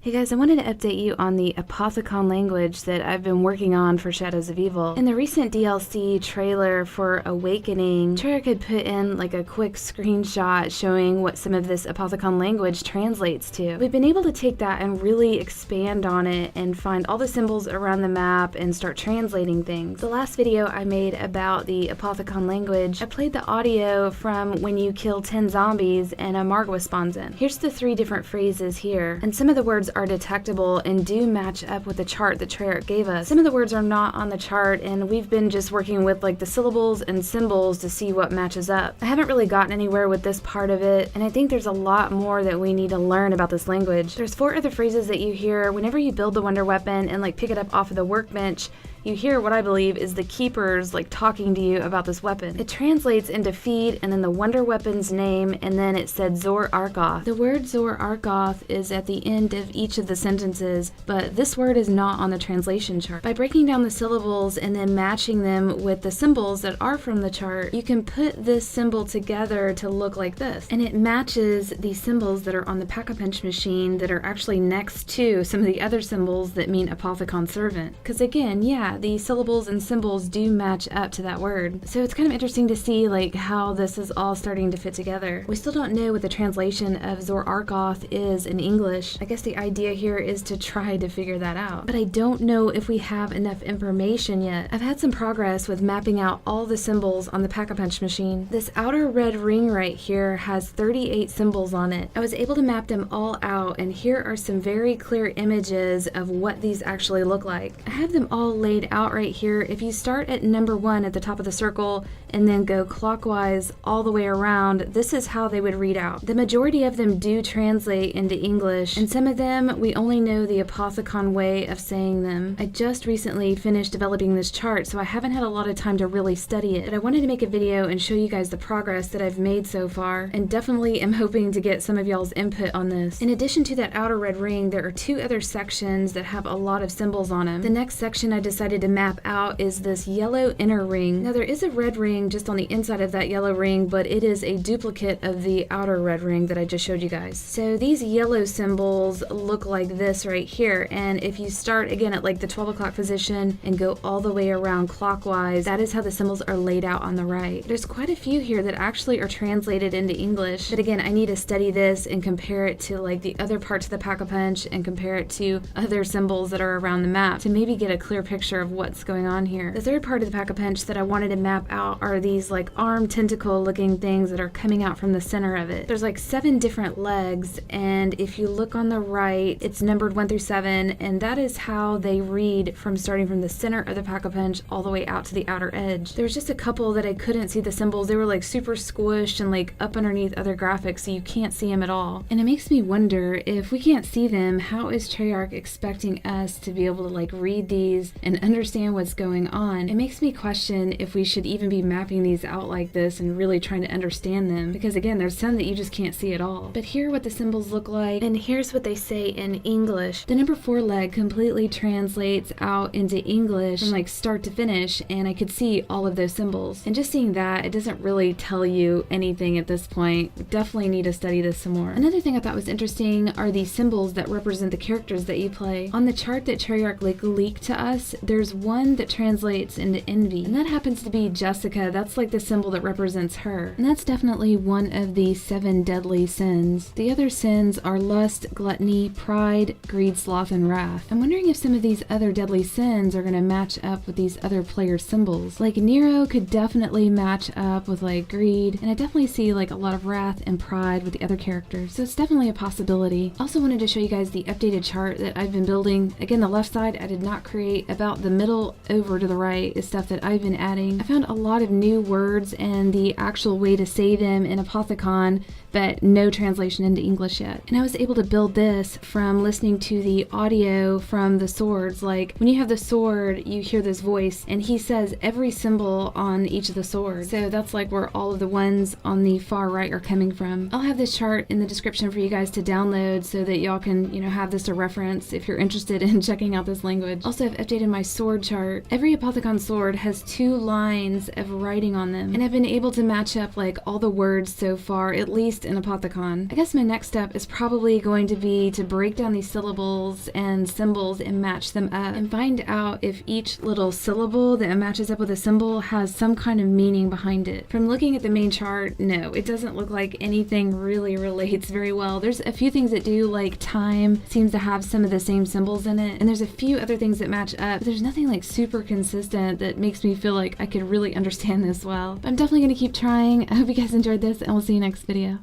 Hey guys, I wanted to update you on the Apothicon language that I've been working on for Shadows of Evil. In the recent DLC trailer for Awakening, Treyarch had put in like a quick screenshot showing what some of this Apothicon language translates to. We've been able to take that and really expand on it and find all the symbols around the map and start translating things. The last video I made about the Apothicon language, I played the audio from when you kill 10 zombies and a Margwa spawns in. Here's the 3 different phrases here, and some of the words are detectable and do match up with the chart that Treyarch gave us. Some of the words are not on the chart, and we've been just working with like the syllables and symbols to see what matches up. I haven't really gotten anywhere with this part of it, and I think there's a lot more that we need to learn about this language. There's 4 other phrases that you hear whenever you build the wonder weapon and like pick it up off of the workbench. You hear what I believe is the keepers like talking to you about this weapon. It translates into feed and then the wonder weapon's name, and then it said Zor Argoth. The word Zor Argoth is at the end of each of the sentences, but this word is not on the translation chart. By breaking down the syllables and then matching them with the symbols that are from the chart, you can put this symbol together to look like this. And it matches the symbols that are on the Pack-a-Punch machine that are actually next to some of the other symbols that mean Apothicon servant. Because again, yeah, the syllables and symbols do match up to that word. So it's kind of interesting to see like how this is all starting to fit together. We still don't know what the translation of Zor Argoth is in English. I guess the idea here is to try to figure that out. But I don't know if we have enough information yet. I've had some progress with mapping out all the symbols on the Pack-a-Punch machine. This outer red ring right here has 38 symbols on it. I was able to map them all out, and here are some very clear images of what these actually look like. I have them all laid out right here. If you start at number 1 at the top of the circle and then go clockwise all the way around, this is how they would read out. The majority of them do translate into English, and some of them we only know the Apothicon way of saying them. I just recently finished developing this chart, so I haven't had a lot of time to really study it, but I wanted to make a video and show you guys the progress that I've made so far, and definitely am hoping to get some of y'all's input on this. In addition to that outer red ring, there are 2 other sections that have a lot of symbols on them. The next section I decided to map out is this yellow inner ring. Now there is a red ring just on the inside of that yellow ring, but it is a duplicate of the outer red ring that I just showed you guys. So these yellow symbols look like this right here, and if you start again at like the 12 o'clock position and go all the way around clockwise, that is how the symbols are laid out on the right. There's quite a few here that actually are translated into English, but again, I need to study this and compare it to like the other parts of the Pack-a-Punch and compare it to other symbols that are around the map to maybe get a clear picture of what's going on here. The third part of the Pack-a-Punch that I wanted to map out are these like arm tentacle looking things that are coming out from the center of it. There's like 7 different legs, and if you look on the right, it's numbered 1 through 7, and that is how they read from starting from the center of the Pack-a-Punch all the way out to the outer edge. There's just a couple that I couldn't see the symbols. They were like super squished and like up underneath other graphics, so you can't see them at all. And it makes me wonder, if we can't see them, how is Treyarch expecting us to be able to like read these and understand what's going on? It makes me question if we should even be mapping these out like this and really trying to understand them, because again, there's some that you just can't see at all. But here are what the symbols look like, and here's what they say in English. The number 4 leg completely translates out into English from like start to finish, and I could see all of those symbols. And just seeing that, it doesn't really tell you anything at this point. We definitely need to study this some more. Another thing I thought was interesting are these symbols that represent the characters that you play. On the chart that Treyarch leaked to us, there's one that translates into envy, and that happens to be Jessica. That's like the symbol that represents her, and that's definitely one of the 7 deadly sins. The other sins are lust, gluttony, pride, greed, sloth, and wrath. I'm wondering if some of these other deadly sins are going to match up with these other player symbols. Like Nero could definitely match up with like greed, and I definitely see like a lot of wrath and pride with the other characters, so it's definitely a possibility. Also wanted to show you guys the updated chart that I've been building. Again, the left side I did not create. About the middle over to the right is stuff that I've been adding. I found a lot of new words and the actual way to say them in Apothicon, but no translation into English yet. And I was able to build this from listening to the audio from the swords. Like when you have the sword, you hear this voice, and he says every symbol on each of the swords. So that's like where all of the ones on the far right are coming from. I'll have this chart in the description for you guys to download so that y'all can, have this to reference if you're interested in checking out this language. Also, I've updated my sword chart. Every Apothicon sword has 2 lines of writing on them, and I've been able to match up like all the words so far, at least in Apothicon. I guess my next step is probably going to be to break down these syllables and symbols and match them up and find out if each little syllable that matches up with a symbol has some kind of meaning behind it. From looking at the main chart, no, it doesn't look like anything really relates very well. There's a few things that do, like time seems to have some of the same symbols in it, and there's a few other things that match up, but there's nothing like super consistent that makes me feel like I could really understand this well. But I'm definitely going to keep trying. I hope you guys enjoyed this, and we'll see you next video.